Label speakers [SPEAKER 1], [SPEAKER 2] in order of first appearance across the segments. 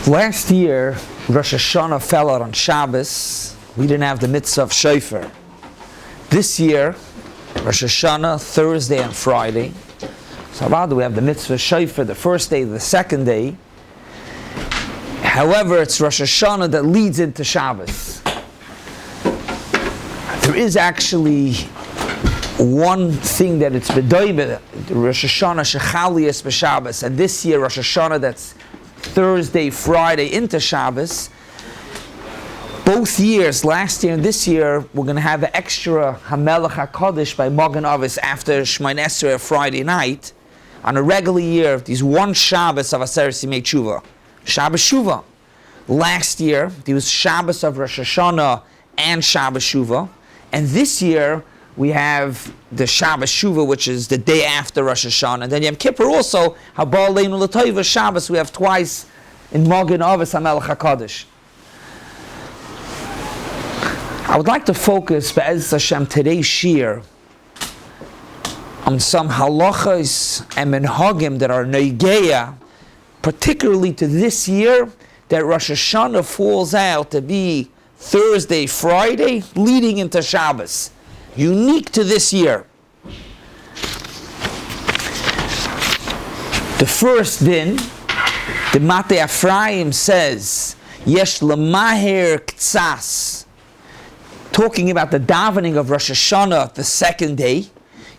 [SPEAKER 1] Last year, Rosh Hashanah fell out on Shabbos. We didn't have the mitzvah of shofar. This year, Rosh Hashanah, Thursday and Friday. So rather we have the mitzvah of shofar the first day, the second day. However, it's Rosh Hashanah that leads into Shabbos. There is actually one thing that it's bedoibe, Rosh Hashanah shechalias b'Shabbos, and this year Rosh Hashanah that's Thursday, Friday into Shabbos. Both years, last year and this year, we're going to have an extra Hamelech HaKadosh by Magen Avis after Shmoneh Esrei Friday night. On a regular year, there's one Shabbos of Aseret Yimei Tshuva, Shabbos Shuvah. Last year, there was Shabbos of Rosh Hashanah and Shabbos Shuvah. And this year, we have the Shabbos Shuvah, which is the day after Rosh Hashanah. And then Yom Kippur also, Haba Aleinu L'Tova Shabbos, we have twice in Magen Avis HaMelech HaKadosh. I would like to focus, Be'ez Hashem, today's Shiur on some Halachos and Minhagim that are Neigeya, particularly to this year, that Rosh Hashanah falls out to be Thursday, Friday, leading into Shabbos. Unique to this year. The first din, the Matei Ephraim says, Yesh lemaher ktsas, talking about the davening of Rosh Hashanah the second day.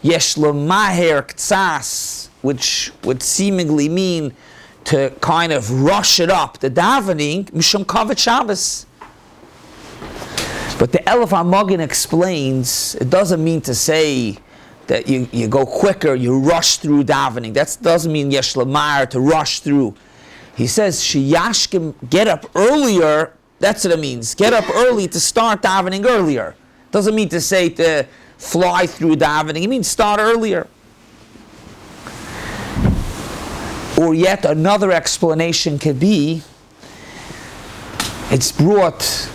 [SPEAKER 1] Yesh lemaher ktsas, which would seemingly mean to kind of rush it up, the davening, mishum kavod Shabbos. But the Elef HaMagen explains, it doesn't mean to say that you go quicker, you rush through davening. That doesn't mean yesh lemar, to rush through. He says, sheyashkim, get up earlier, that's what it means. Get up early to start davening earlier. Doesn't mean to say to fly through davening, it means start earlier. Or yet another explanation could be, it's brought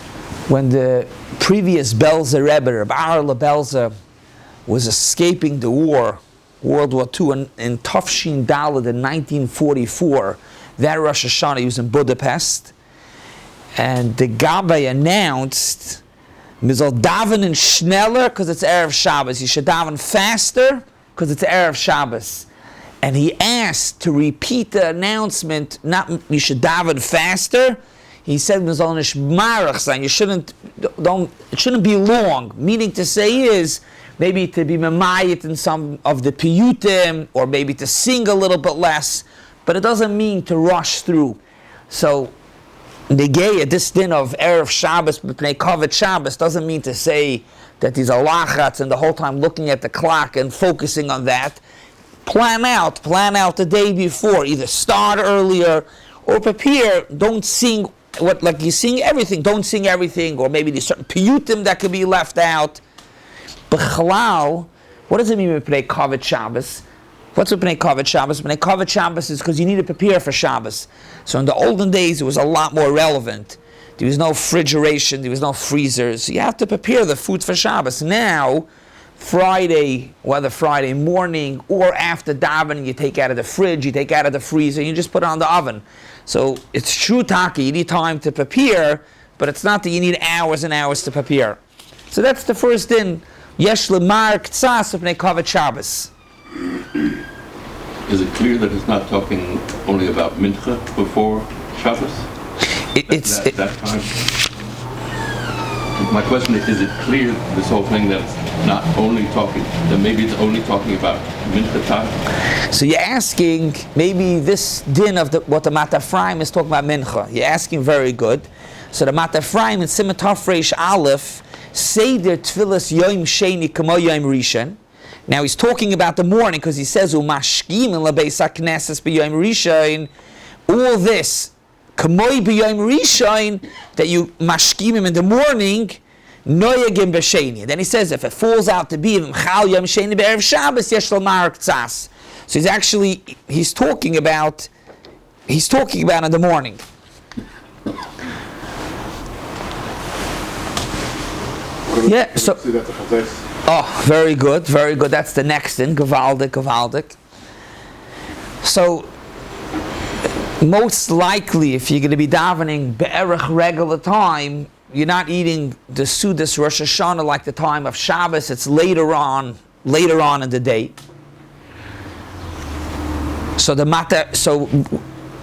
[SPEAKER 1] when the previous Belzer Rebbe, Rabbi Arla Belzer, was escaping the war, World War II, in Tafshin Daled in 1944. That Rosh Hashanah, he was in Budapest, and the Gabbai announced, Mizal daven in schneller, because it's Erev Shabbos. You should daven faster, because it's Erev Shabbos. And he asked to repeat the announcement, not you should daven faster. He said, it shouldn't be long. Meaning to say is, maybe to be memayit in some of the piyutim, or maybe to sing a little bit less, but it doesn't mean to rush through. So, Negeya, this din of Erev Shabbos, B'nei Kavod Shabbos, doesn't mean to say that he's a lachatz and the whole time looking at the clock and focusing on that. Plan out the day before. Either start earlier or prepare. Don't sing like you sing everything. Don't sing everything, or maybe there's certain piyutim that could be left out. But chalal, what does it mean with B'nei Kavod Shabbos? What's with B'nei Kavod Shabbos? B'nei Kavod Shabbos is because you need to prepare for Shabbos. So in the olden days, it was a lot more relevant. There was no refrigeration, there was no freezers. So you have to prepare the food for Shabbos. Now, Friday, whether Friday morning or after davening, you take out of the fridge, you take out of the freezer, you just put it on the oven. So it's true taki, you need time to prepare, but it's not that you need hours and hours to prepare. So that's the first din. Yesh lemar ktsas b'nei kavod Shabbos.
[SPEAKER 2] Is it clear that it's not talking only about mincha before Shabbos? That time? My question is it clear, this whole thing, that's not only talking, that maybe it's only talking about mincha time?
[SPEAKER 1] So you're asking, maybe this din of what the Matei Ephraim is talking about mincha. You're asking very good. So the Matei Ephraim in Siman Taf Reish Aleph, Seder Tfilas Yom Sheni Kamo Yom Rishon. Now he's talking about the morning because he says Umashkim in Beis HaKnesses b'Yom Rishon. All this Kamoi b'Yom Rishon that you mashkim him in the morning, Noyagim b'Sheni. Then he says if it falls out to be Chal Yom Sheni b'Erev Shabbos Yesh Lomar Ktsas. So he's talking about in the morning. Yeah. So. Oh, very good. That's the next thing. Gewaldig. So, Most likely, if you're going to be davening be'erech regular time, you're not eating the Sudas Rosh Hashanah like the time of Shabbos. It's later on in the day. So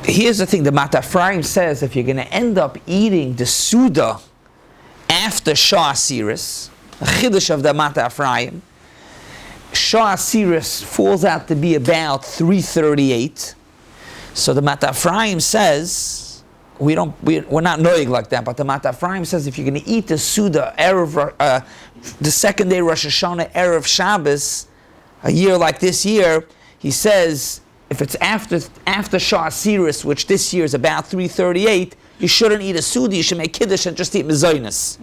[SPEAKER 1] here's the thing: the Mata Ephraim says if you're going to end up eating the Suda after Shah Asiris, a chiddush of the Mata Ephraim, Shah Asiris falls out to be about 3:38. So the Mata Ephraim says we're not noig like that, but the Mata Ephraim says if you're going to eat the Suda Erev, the second day Rosh Hashanah Erev Shabbos, a year like this year, he says if it's after Shah Asiris, which this year is about 3:38, you shouldn't eat a Suda. You should make kiddush and just eat mezainis.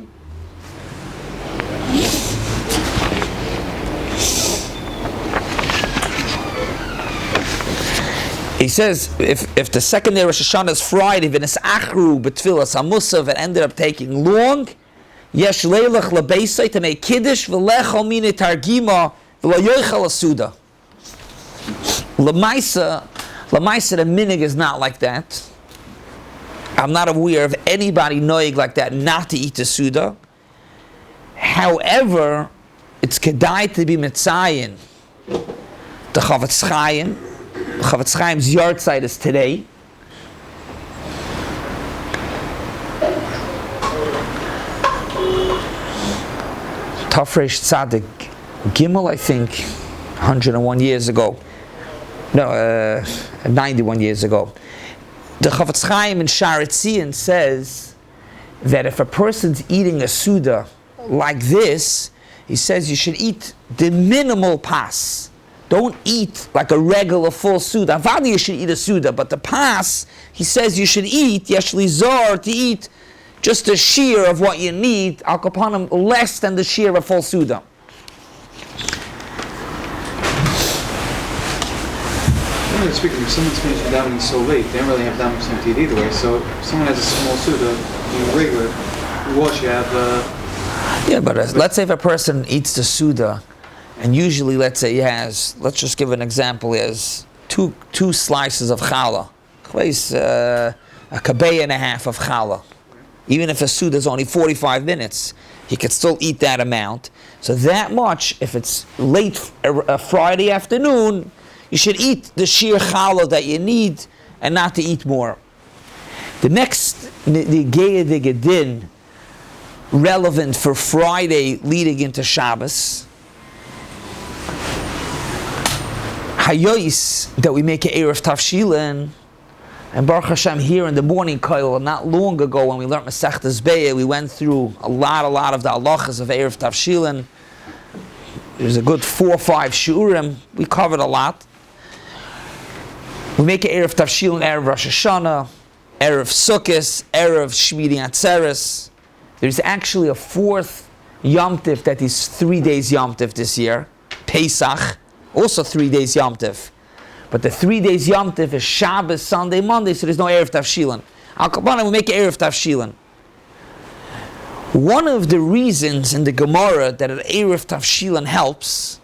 [SPEAKER 1] He says if the second day Rosh Hashanah is Friday, v'nes achru b'tfilas hamusav, it ended up taking long. Yesh leilach lebeisai to make kiddush v'lechol mine targima v'lo yoichal asuda. Lamaisa, the minhag is not like that. I'm not aware of anybody knowing like that not to eat the suda. However, it's kedai to be mitzayin. The Chavetz Chaim. Chavetz Chaim's yard site is today. Tafresh Tzadik Gimel, I think, 101 years ago. No, 91 years ago. The Chavetz Chaim in Sharet Zion says that if a person's eating a Suda like this, he says you should eat the minimal pas. Don't eat like a regular full Suda. Avadi, you should eat a Suda, but the pas, he says you should eat, yeshli zor, to eat just a shiur of what you need, al kapanim, less than the shiur of a full Suda.
[SPEAKER 3] Speaking, if someone's finished davening so late, they don't really have that much time to eat either way. So if someone has a small Suda, regular, wash, you have...
[SPEAKER 1] Yeah, but let's say if a person eats the Suda, and usually, let's say he has, let's just give an example, he has two slices of challah, a kabeh and a half of challah. Even if a Suda is only 45 minutes, he could still eat that amount. So that much, if it's late Friday afternoon, you should eat the shiur challah that you need and not to eat more. The next Negeya de Gedin, relevant for Friday leading into Shabbos, Hayois, that we make an Erev Tavshilin, and Baruch Hashem here in the morning, Kollel, not long ago when we learned Masechtas Be'eh, we went through a lot of the halachos of Erev Tavshilin. There's a good 4 or 5 shiurim. We covered a lot. We make an Erev Tavshilin, Erev Rosh Hashanah, Erev Sukkos, Erev Shmini Atzeres. There's actually a 4th Yom Tiv that is 3 days Yom Tiv this year, Pesach, also 3 days Yom Tiv. But the 3 days Yom Tiv is Shabbos, Sunday, Monday, so there's no Erev Tavshilin. Al Kabbalah, we make an Erev Tavshilin. One of the reasons in the Gemara that an Erev Tavshilin helps,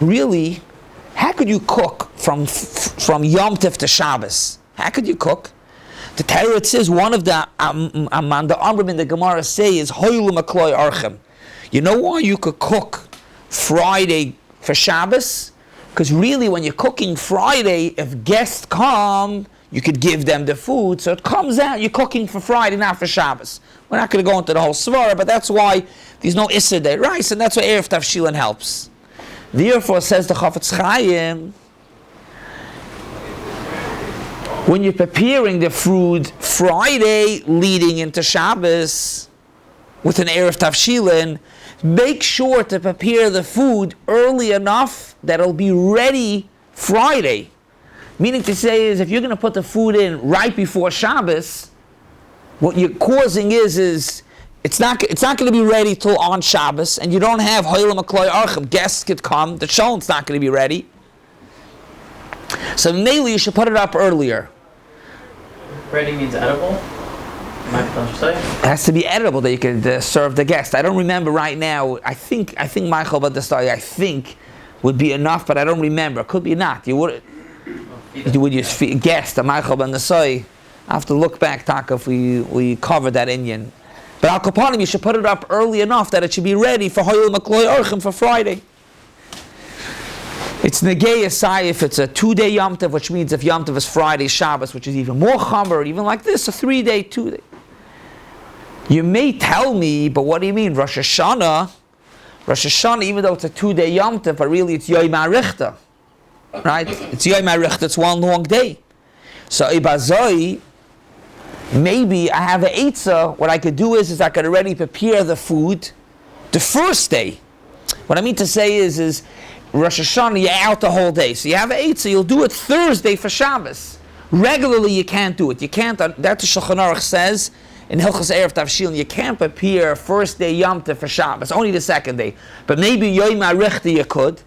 [SPEAKER 1] really, how could you cook from Yom Tiv to Shabbos? How could you cook? The Torah says one of the Amrim in the Gemara say is Hoylu Makloi Archem. You know why you could cook Friday for Shabbos? Because really, when you're cooking Friday, if guests come, you could give them the food. So it comes out you're cooking for Friday, not for Shabbos. We're not going to go into the whole svara, but that's why there's no Issur Day rice, and that's why Erev Tavshilin helps. Therefore, says the Chavetz Chaim, when you're preparing the food Friday leading into Shabbos with an Erev Tavshilin, make sure to prepare the food early enough that it'll be ready Friday. Meaning to say is, if you're going to put the food in right before Shabbos, what you're causing is it's not going to be ready till on Shabbos, and you don't have Hoyla Makloi Archim. Guests could come, the shalom's not going to be ready. So mainly you should put it up earlier.
[SPEAKER 4] Ready means edible? It
[SPEAKER 1] has to be edible that you can serve the guest. I don't remember right now. I think Michael Badastari, would be enough, but I don't remember. Could be not. You would. would you guess the Ma'achal ben Nasai? I have to look back, Taka, if we covered that Inyan. But Al Kapanim, you should put it up early enough that it should be ready for Hoyel Makloi Orchim for Friday. It's Negei Asai if it's a 2-day Yom Tov, which means if Yom Tov is Friday, Shabbos, which is even more Chomer, even like this, a 3-day, 2-day. You may tell me, but what do you mean? Rosh Hashanah, even though it's a 2-day Yom Tov, but really it's Yom HaRichta. Right? It's Yom HaRichta, it's one long day. So Ibazoi, maybe I have an Eitzah, what I could do is I could already prepare the food the first day. What I mean to say is Rosh Hashanah, you're out the whole day. So you have an Eitzah, you'll do it Thursday for Shabbos. Regularly you can't do it. You can't, that's what Shulchan Aruch says in Hilchos Erev Tavshilin, you can't prepare first day Yom Tov for Shabbos, only the second day. But maybe Yom HaRichta you could.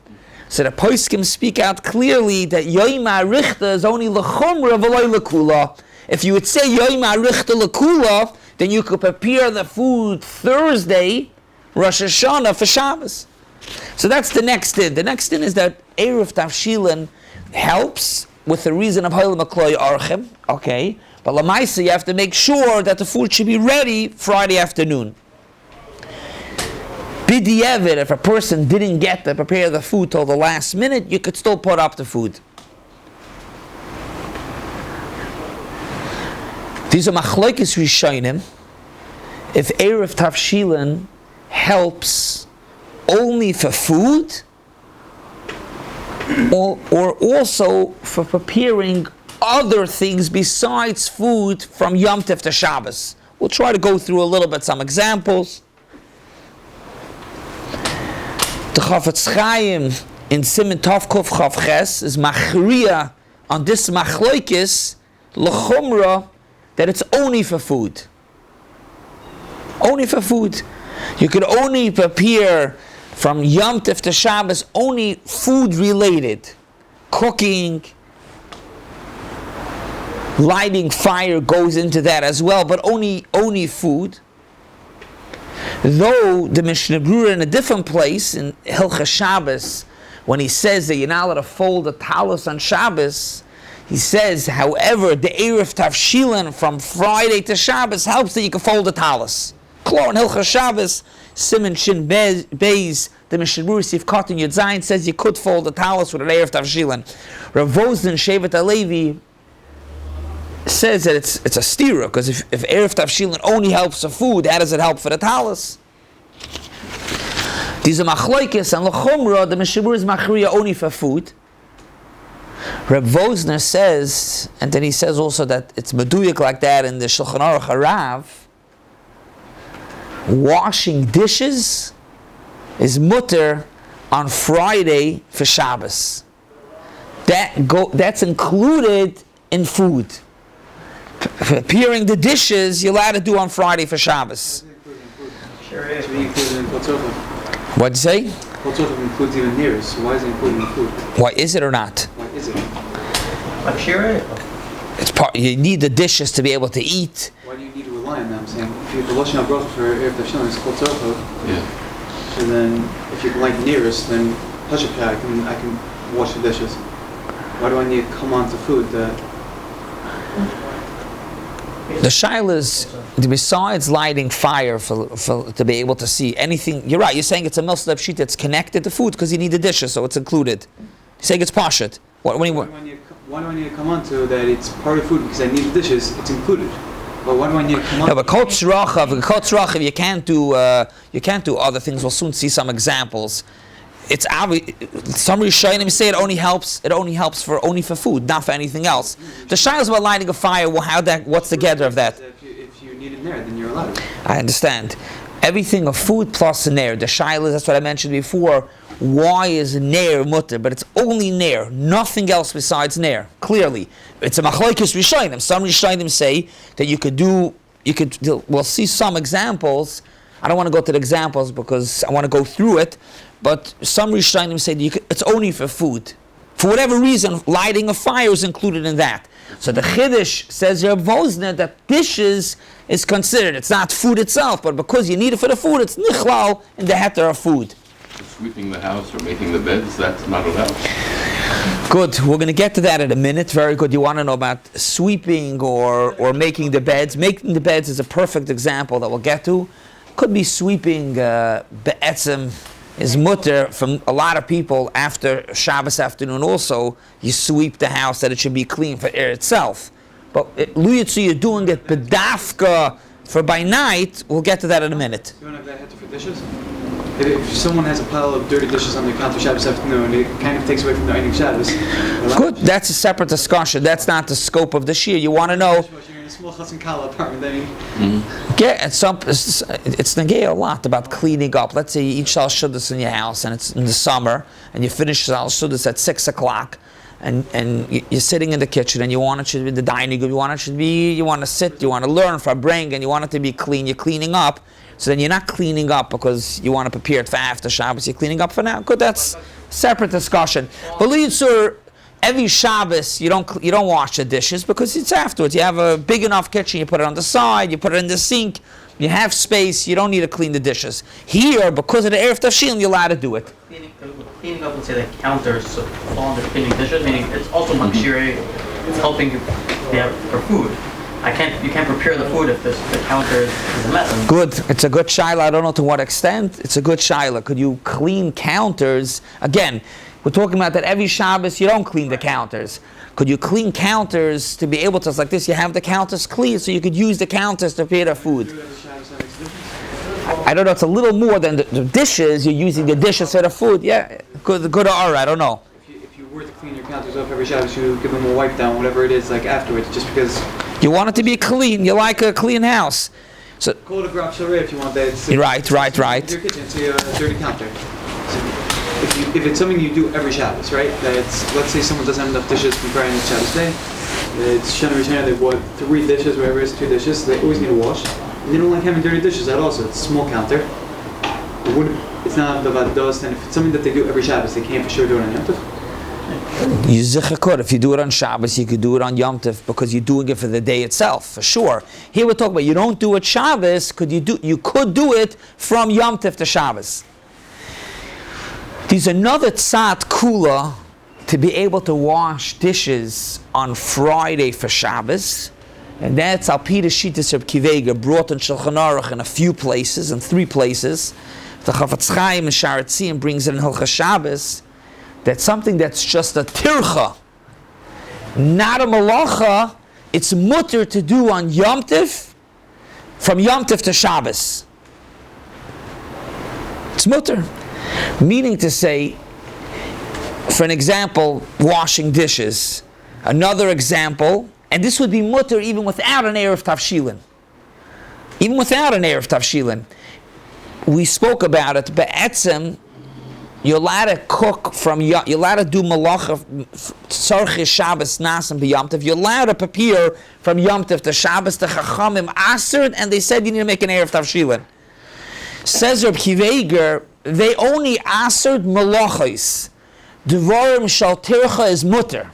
[SPEAKER 1] So the poskim speak out clearly that Yom HaRichta is only l'chumra v'loy l'kula. If you would say Yom HaRichta l'kula, then you could prepare the food Thursday, Rosh Hashanah, for Shabbos. So that's the next din. The next din is that Erev Tavshilin helps with the reason of Hoyel Makloi Orchim, okay? But Lamaisa, you have to make sure that the food should be ready Friday afternoon. B'di'evid, if a person didn't get to prepare the food till the last minute, you could still put up the food. These are machlokes rishonim. If Erev Tavshilin helps only for food, or also for preparing other things besides food from Yom Tov to Shabbos. We'll try to go through a little bit some examples. The Chafetz Chaim in Siman Tov Kuf Chav Ches is machriya on this machlokes l'chumra that it's only for food. Only for food. You could only prepare from Yom Tov to Shabbos only food related. Cooking, lighting fire goes into that as well, but only food. Though the Mishnah Berurah in a different place in Hilchas Shabbos, when he says that you're not allowed to fold a talus on Shabbos, he says, however, the Erev Tavshilin from Friday to Shabbos helps that you can fold a talus. Klo in Hilchas Shabbos, Siman Shin Bais, the Mishnah Berurah Sif Katan Yud Zayin says you could fold a talus with an Erev Tavshilin. Rav Vosden Shevet HaLevi says that it's a stira, because if Erev Tavshilin only helps for food, how does it help for the talus? These are machlokes, and l'chumra, the Mishnah Berurah is machriya only for food. Reb Vosner says, and then he says also that it's meduyik like that in the Shulchan Aruch Harav, washing dishes is mutter on Friday for Shabbos. That's included in food. Preparing the dishes you're allowed to do on Friday for Shabbos. What'd you say?
[SPEAKER 3] Kotzotov includes even nearest, so why is it included in food?
[SPEAKER 1] Why is it or not?
[SPEAKER 3] Why is it?
[SPEAKER 4] Like Shiur?
[SPEAKER 1] It's part. You need the dishes to be able to eat.
[SPEAKER 3] Why do you need to rely on them? I'm saying if you have the Lashon HaBracha for Erev Tavshilin, it's Kotzotov.
[SPEAKER 2] Yeah.
[SPEAKER 3] And then if you like nearest, then Hashapah, I can wash the dishes. Why do I need to come on to food?
[SPEAKER 1] The shaila is, besides lighting fire for to be able to see anything, you're right, you're saying it's a milslep sheet that's connected to food because you need the dishes, so it's included. You're saying it's pashut.
[SPEAKER 3] Why do I need to come on to that it's part of food because I need the dishes, it's included. But why do I need to come on?
[SPEAKER 1] No, but kotz rachav, you can't do other things. We'll soon see some examples. It's obvious. Some Rishonim say it only helps for food, not for anything else. The shaila is about lighting a fire. Well, what's the gather of that?
[SPEAKER 3] If you need it there, then you're allowed.
[SPEAKER 1] I understand. Everything of food plus a nair. The shaila, that's what I mentioned before. Why is nair mutter? But it's only nair, nothing else besides nair. Clearly, it's a machlokes Rishonim. Some Rishonim say that you could. We'll see some examples. I don't want to go to the examples because I want to go through it. But some Rishonim say that it's only for food. For whatever reason, lighting a fire is included in that. So the Chiddush says Reb Vosner that dishes is considered. It's not food itself, but because you need it for the food, it's nichlal in the heter of food.
[SPEAKER 2] Sweeping the house or making the beds, that's not allowed.
[SPEAKER 1] Good. We're going to get to that in a minute. Very good. You want to know about sweeping or making the beds. Making the beds is a perfect example that we'll get to. Could be sweeping. Be'etzem is mutter from a lot of people after Shabbos afternoon. Also, you sweep the house that it should be clean for air itself. But Luyitzu, you're doing it bedafka for by night. We'll get to that in a minute.
[SPEAKER 3] You want to have that for dishes? If someone has a pile of dirty dishes on their counter Shabbos afternoon, it kind of takes away from the eating Shabbos.
[SPEAKER 1] Good. That's a separate discussion. That's not the scope of the shiur. You want to know.
[SPEAKER 3] You're in a small Chassan Kala apartment. I mean.
[SPEAKER 1] Yeah, it's negay a lot about cleaning up. Let's say you eat shal shudas in your house, and it's in the summer, and you finish shal shudas at 6 o'clock, and you're sitting in the kitchen, and you want it to be the dining room. You want to sit, you want to learn for a brain, and you want it to be clean. You're cleaning up. So then you're not cleaning up because you want to prepare it for after Shabbos. You're cleaning up for now. Good, that's separate discussion. But Liyitzur, every Shabbos you don't wash the dishes because it's afterwards. You have a big enough kitchen. You put it on the side. You put it in the sink. You have space. You don't need to clean the dishes. Here, because of the Erev Tavshilin, you're allowed to do it.
[SPEAKER 4] Cleaning up, let's say, the counters so fall under cleaning dishes. Meaning it's also makshirei. It's helping you for food. You can't prepare the food if the counter is a mess.
[SPEAKER 1] Good. It's a good shaila. I don't know to what extent. It's a good shaila. Could you clean counters? Again, we're talking about that every Shabbos you don't clean the counters. Could you clean counters to be able to, it's like this, you have the counters clean so you could use the counters to prepare the food. I don't know, it's a little more than the dishes. You're using the dishes for the food. Yeah, good or I don't know.
[SPEAKER 3] If you were to clean your counters off every Shabbos, you give them a wipe down, whatever it is, like afterwards, just because...
[SPEAKER 1] You want it to be clean. You like a clean house. So
[SPEAKER 3] call it a grab sharei if you want that. It's,
[SPEAKER 1] right.
[SPEAKER 3] Your kitchen, it's a dirty counter. So if it's something you do every Shabbos, right? That's, let's say someone doesn't have enough dishes from Friday and Shabbos day. It's Shana Rishana, they bought 3 dishes, whatever it is, 2 dishes. So they always need to wash. And they don't like having dirty dishes at all. So it's a small counter. It's not about dust. And if it's something that they do every Shabbos, they can't for sure do it on Yom Tov.
[SPEAKER 1] If you do it on Shabbos, you could do it on Yom Tov because you're doing it for the day itself, for sure. Here we're talking about you don't do it Shabbos, you could do it from Yom Tov to Shabbos. There's another tzat kula to be able to wash dishes on Friday for Shabbos, and that's al pi the shittas of Kivega brought in Shulchan Aruch in a few places, in 3 places. The Chafetz Chaim and Sha'ar Tziyim brings it in Hilchas Shabbos. That's something that's just a tircha, not a malacha. It's mutter to do on Yom Tov, from Yom Tov to Shabbos. It's mutter. Meaning to say, for an example, washing dishes. Another example, and this would be mutter even without an Erev Tavshilin. Even without an Erev Tavshilin. We spoke about it, be'etzem, you're allowed to cook from, you're allowed to do malacha, tzarchis Shabbos nasim b'Yom Tov. You're allowed to prepare from Yom Tov to Shabbos to Chachamim Aser, and they said you need to make an Erev Tavshilin. Says Reb Kiveger, they only asered malachos. Devarim shal tircha is mutter.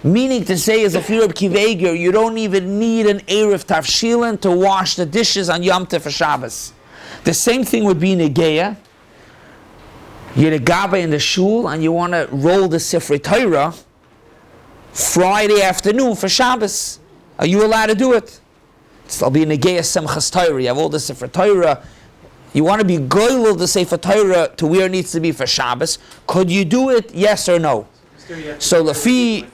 [SPEAKER 1] Meaning to say, as if you're Reb Kiveger, you don't even need an Erev Tavshilin to wash the dishes on Yom Tov for Shabbos. The same thing would be Negeya. You're a gaba in the shul and you want to roll the Sifrei Torah Friday afternoon for Shabbos. Are you allowed to do it? It'll be Negeya Simchas Torah. You have all the Sifrei Torah. You want to be goylel the Sefer Torah to where it needs to be for Shabbos. Could you do it? Yes or no? So Lafi,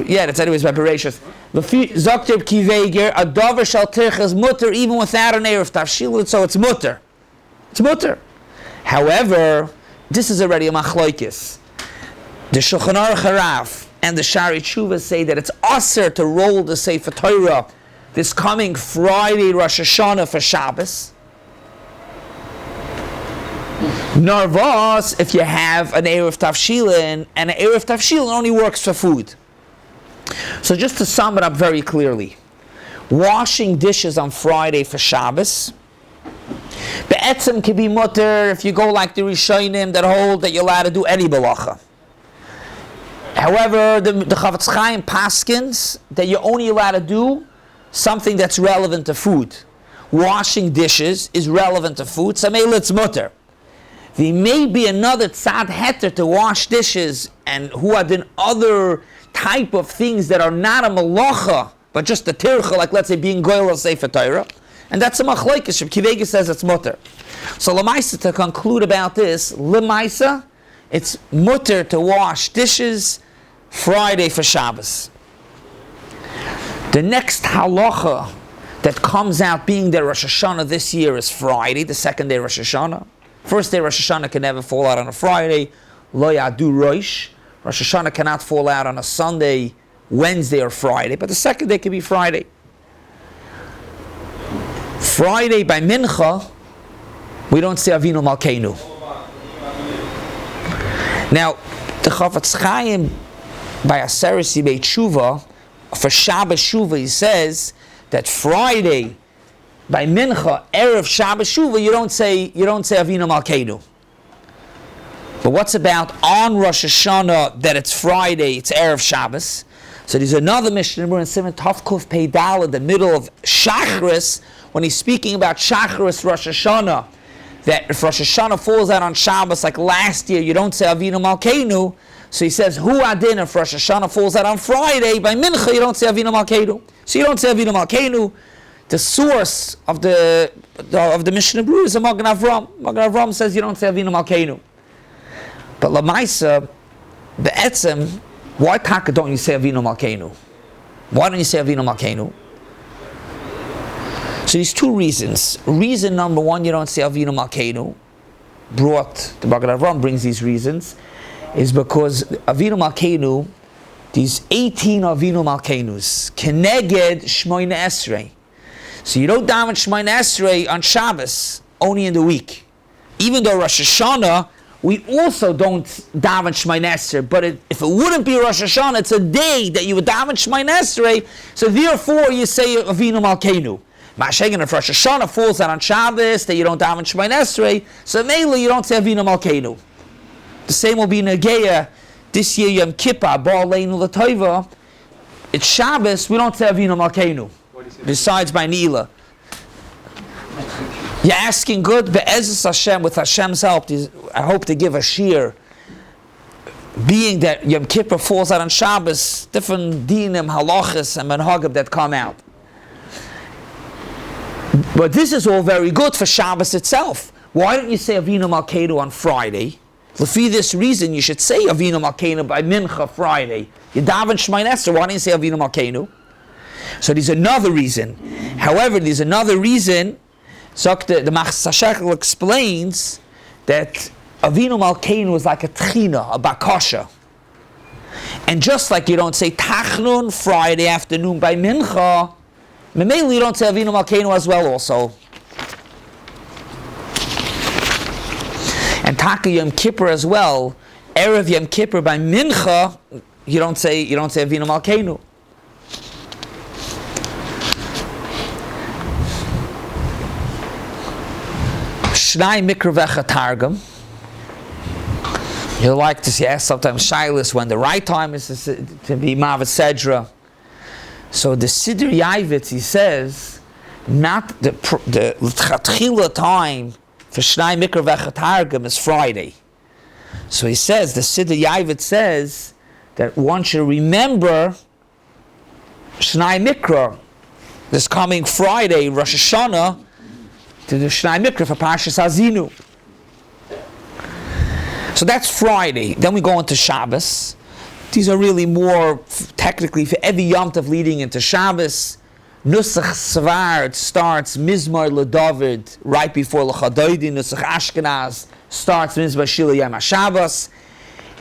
[SPEAKER 1] yeah, that's anyways by Bereshit. Lafi Zokter Kiveger, a dover shal tircha is mutter even without an Erev Tavshilin, so it's mutter. It's mutter. However, this is already a machlokes. The Shulchan Aruch Harav and the Shari Tshuva say that it's aser to roll the Sefer Torah this coming Friday Rosh Hashanah for Shabbos. Narvas if you have an Erev Tavshilin, and an Erev Tavshilin only works for food. So just to sum it up very clearly, washing dishes on Friday for Shabbos, Be'etzem can be mutter if you go like the Rishonim that hold that you're allowed to do any balacha. However, the Chafetz Chaim paskins that you're only allowed to do something that's relevant to food. Washing dishes is relevant to food, so maybe it's mutter. There may be another tzad heter to wash dishes and who are in other type of things that are not a malacha, but just a tircha, like let's say being goyel of Sefer Torah. And that's a machlokes. Reb Kiva says it's mutter. So lemaisa, to conclude about this, lemaisa, it's mutter to wash dishes Friday for Shabbos. The next halacha that comes out being the Rosh Hashanah this year is Friday, the second day Rosh Hashanah. First day Rosh Hashanah can never fall out on a Friday. Lo yadu Rosh. Rosh Hashanah cannot fall out on a Sunday, Wednesday, or Friday, but the second day can be Friday. Friday by Mincha, we don't say Avinu Malkeinu. Now, the Chafetz Chaim by Aseres Yimei Tshuva, for Shabbos Shuvah, he says that Friday by Mincha, Erev Shabbos Shuvah, you don't say Avinu Malkeinu. But what's about on Rosh Hashanah that it's Friday, it's Erev Shabbos? So there's another Mishnah in Simon Tavkuf Pei Dal in the middle of Shacharis, when he's speaking about Shacharis Rosh Hashanah, that if Rosh Hashanah falls out on Shabbos like last year, you don't say Avinu Malkeinu. So he says, Hu Adin, if Rosh Hashanah falls out on Friday, by Mincha, you don't say Avinu Malkeinu. So you don't say Avinu Malkeinu. The source of the Mishnah Berurah is a Magen Avram. Magen Avram says you don't say Avinu Malkeinu. But Lamaisa, Be'etzem, why taka don't you say Avinu Malkeinu? Why don't you say Avinu Malkeinu? So there's two reasons. Reason number one, you don't say Avinu Malkeinu. The Magen Avram brings these reasons, is because Avinu Malkeinu, these 18 Avinu Malkeinus, Keneged Shmoyne Esrei. So you don't daven Shmoyne Esrei on Shabbos, only in the week. Even though Rosh Hashanah, we also don't daven Shmoyne Esrei, but if it wouldn't be Rosh Hashanah, it's a day that you would daven Shmoyne Esrei, so therefore you say Avinu Malkeinu. Ma'ashegan, if Rosh Hashanah falls out on Shabbos, that you don't daven Shmoyne Esrei, so mainly you don't say Avinu Malkeinu. The same will be Negeya this year, Yom Kippur, Bar Leinu L'Toiva. It's Shabbos, we don't say Avinu Malkeinu. Besides by Neila. You're asking good, Be'ezus Hashem, with Hashem's help, I hope to give a shiur. Being that Yom Kippur falls out on Shabbos, different dinim, halachos, and Minhagim that come out. But this is all very good for Shabbos itself. Why don't you say Avinu Malkeinu on Friday? For this reason, you should say Avinu Malkeinu by Mincha Friday. You daven Shmoyne Esrei, why don't you say Avinu Malkeinu? So there's another reason. However, there's another reason. So the Machzor Shekel explains that Avinu Malkeinu is like a tchina, a bakasha. And just like you don't say Tachnun Friday afternoon by Mincha, mainly you don't say Avinu Malkeinu as well also. And Taka Yom Kippur as well, Erev Yom Kippur by Mincha, you don't say Avinu Malkeinu. Shnai Mikra Vecha Targum. You like to see, ask sometimes Shilas when the right time is to be Mavet Sedra. So the Siddur Yavitz, he says, not the L'tchatchila time for Shnai Mikra Vecha Targum is Friday. So he says, the Siddur Yavitz says that one should remember Shnai Mikra, this coming Friday, Rosh Hashanah, to the Shnai Mikra for Parshas Hazinu. So that's Friday. Then we go into Shabbos. These are really more technically for every Yom Tov leading into Shabbos. Nusach Svar starts Mizmor LeDavid right before L'Chadoidi. Nusach Ashkenaz starts Mizmor Shila Yom HaShabbos.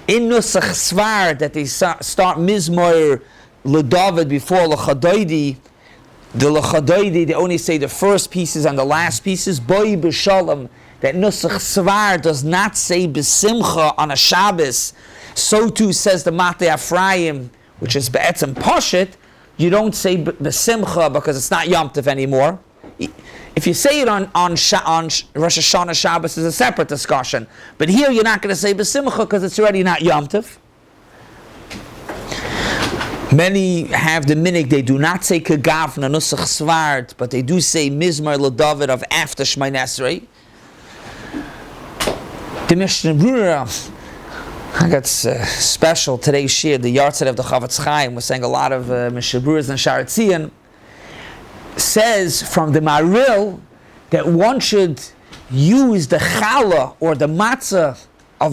[SPEAKER 1] In Nusach Svar that they start Mizmor LeDavid before L'Chadoidi, the L'Chadoidi, they only say the first pieces and the last pieces. Boi B'Shalom, that Nusach Svar does not say B'Simcha on a Shabbos. So too says the Matei Ephraim, which is Be'etzem Poshet. You don't say B'Simcha because it's not Yom Tov anymore. If you say it on Rosh Hashanah Shabbos, is a separate discussion. But here you're not going to say B'Simcha because it's already not Yom Tov. Many have the minig, they do not say Kegavna, Nusach Svart, but they do say Mizmor LeDavid of after Shmoyne Esrei. The Mishnah Brura, I got special today's shiur, the Yartzeit of the Chaim. We're saying a lot of Mishnah Bruras and Sha'ar Tzion. Says from the Maril that one should use the challah or the matzah of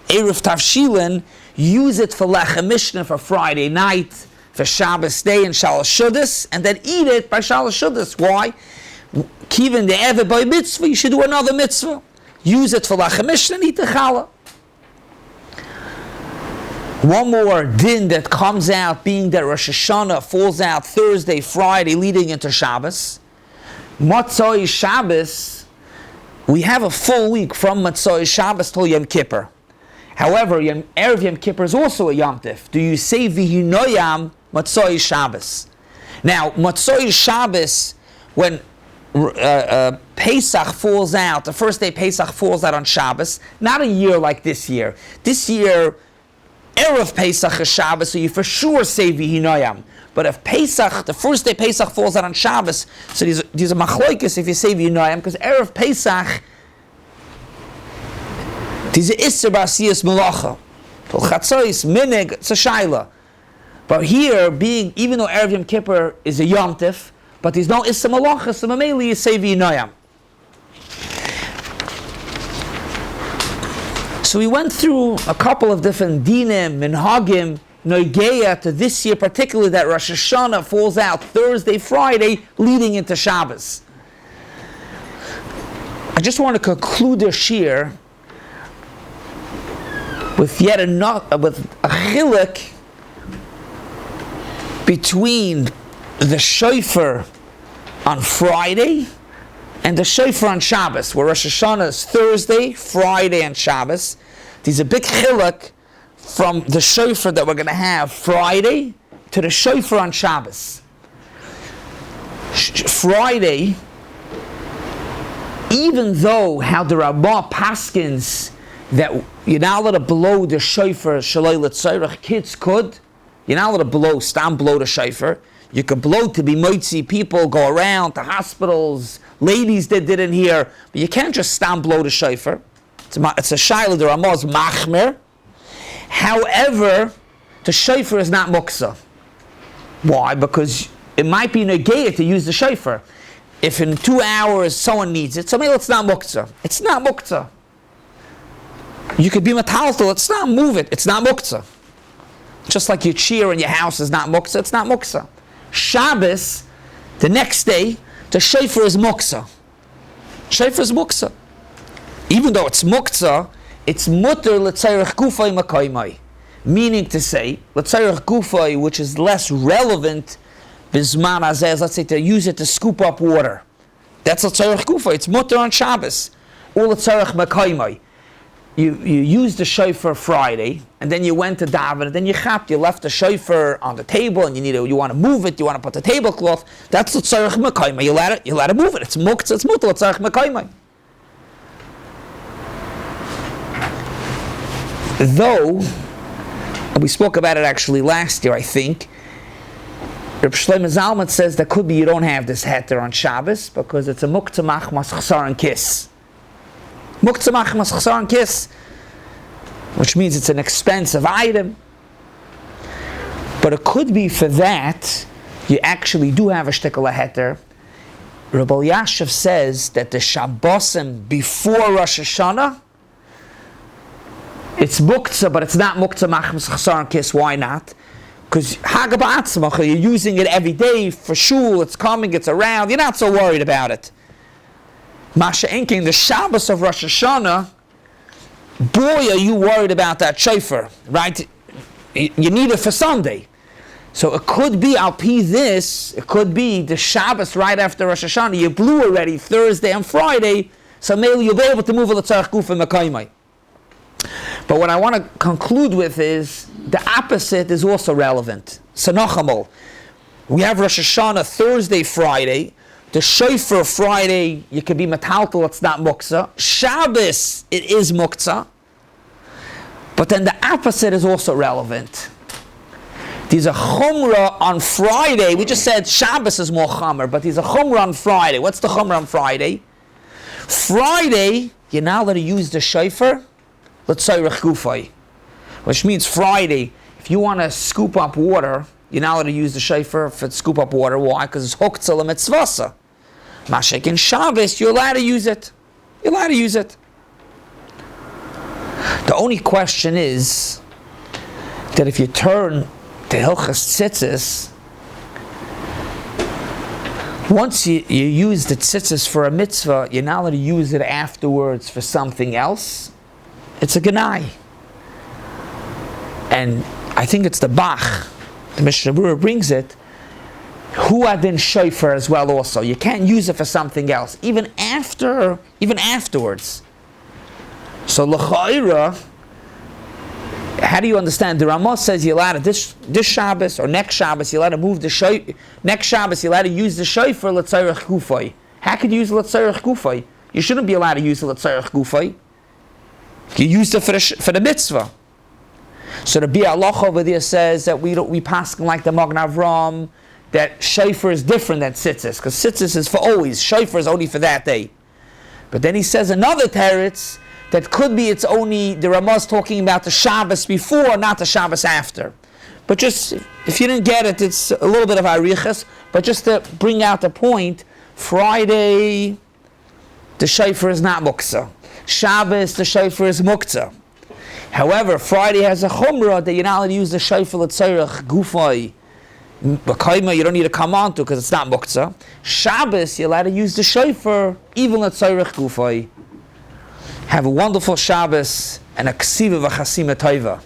[SPEAKER 1] Erev Tavshilin, use it for Lechem Mishnah for Friday night, for Shabbos day and Shalosh Shudas, and then eat it by Shalosh Shudas. Why? Even the Erev by mitzvah, you should do another mitzvah. Use it for Lechem Mishnah and eat the challah. One more din that comes out, being that Rosh Hashanah falls out Thursday, Friday, leading into Shabbos. Matzoi Shabbos, we have a full week from Matzoi Shabbos till Yom Kippur. However, Erev Yom Kippur is also a Yom Tif. Do you say V'hinoyam Matzoi Shabbos? Now, Matzoi Shabbos, when Pesach falls out, the first day Pesach falls out on Shabbos, not a year like this year. This year, Erev Pesach is Shabbos, so you for sure say V'hinoyam. But if Pesach, the first day Pesach falls out on Shabbos, so these are machloikis if you say V'hinoyam, because Erev Pesach, these are Isser B'asiyas Melacha. Tol Chatzois, Minig, it's a Shaila. But here, even though Erev Yom Kippur is a Yom Tif, but there's no Isser Melacha, so Mameli you say V'hinoyam. So we went through a couple of different dinim, minhagim, noigeya to this year, particularly that Rosh Hashanah falls out Thursday, Friday, leading into Shabbos. I just want to conclude the shiur with yet with a chiluk between the shofar on Friday and the shofar on Shabbos, where Rosh Hashanah is Thursday, Friday, and Shabbos. There's a big chiluk from the shofar that we're going to have Friday to the shofar on Shabbos. Friday, even though how the Rabbah paskins that you're not allowed to blow the shofar shaloi l'tzorech, kids could. You're not allowed to blow the shofar. You could blow to be moitzi, people go around to hospitals, ladies that didn't hear, but you can't just blow the shofar. It's a shayla, the Ramah is machmer. However, the shofar is not muksa. Why? Because it might be negayah to use the shofar. If in 2 hours someone needs it, so maybe it's not muksa. It's not muksa. You could be metaltal, let's not move it. It's not muksa. Just like your cheer in your house is not muksa, it's not muksa. Shabbos, the next day, the shofar is muksa. Shofar is muksa. Even though it's muksa, it's mutter l'tzarech gufay makaymai. Meaning to say, l'tzarech gufay, which is less relevant, bizman azez, let's say to use it to scoop up water. That's l'tzarech gufay. It's mutter on Shabbos. Or l'tzarech makaymai. You used the shofar Friday, and then you went to daven, and then you left the shofar on the table, and you want to move it, you want to put the tablecloth. That's the tzarech mekayma. You let it move it. It's muktzah, it's mutal, it's tzarech mekayma. Though, and we spoke about it actually last year, I think, Reb Shlomo Zalman says that could be you don't have this heter on Shabbos because it's a muktzah machmas chasar and kiss. Muktzah machmas chasar and kiss, which means it's an expensive item. But it could be for that, you actually do have a shtickle heter. Rabbi Yashiv says that the Shabbosim before Rosh Hashanah, it's muktzah, but it's not muktzah machmas chasar and kiss. Why not? Because you're using it every day for shul, it's coming, it's around, you're not so worried about it. Masha Enking, the Shabbos of Rosh Hashanah, boy, are you worried about that shofar, right? You need it for Sunday. So it could be, I'll pee this, it could be the Shabbos right after Rosh Hashanah, you blew already Thursday and Friday, so maybe you'll be able to move it to Tzarech Guf and Mekaymai. But what I want to conclude with is, the opposite is also relevant. Sanochamol. We have Rosh Hashanah Thursday, Friday. The shofar Friday, you can be metaltal, it's not muktzah. Shabbos, it is muktzah. But then the opposite is also relevant. There's a chumrah on Friday. We just said Shabbos is more chumrah, but there's a chumrah on Friday. What's the chumrah on Friday? Friday, you're not allowed to use the shofar l'tzairich gufay. Which means Friday, if you want to scoop up water, you're not allowed to use the shofar for scoop up water. Why? Because it's hoktzah l'mitzvasa. Mashek in Shabbos, you're allowed to use it. You're allowed to use it. The only question is that if you turn to Hilchas Tzitzis, once you use the tzitzis for a mitzvah, you're not allowed to use it afterwards for something else. It's a ganai. And I think it's the Bach, the Mishnah Berurah brings it, who adin shofar as well also. You can't use it for something else, even afterwards. So l'cha'ira, how do you understand? The Ramah says you're allowed to this Shabbos or next Shabbos, you're allowed to move the shofar. Next Shabbos, you're allowed to use the shofar l'tzairich gufay. How could you use l'tzairich gufay? You shouldn't be allowed to use l'tzairich gufay. You used it for the mitzvah. So the Bi'alach over there says that we paskin like the Magen Avram, that shofar is different than tzitzis, because tzitzis is for always, shofar is only for that day. But then he says another teretz, that could be it's only, the Ramah's talking about the Shabbos before, not the Shabbos after. But just, if you didn't get it, it's a little bit of arichas, but just to bring out the point, Friday, the shofar is not muktzah. Shabbos, the shofar is muktzah. However, Friday has a chumrah that you're not allowed to use the shofar l'tzairich gufay. B'kaima, you don't need to come on to because it's not muktzah. Shabbos, you're allowed to use the shofar even l'tzairich gufay. Have a wonderful Shabbos and a ksiva v'chasima tova.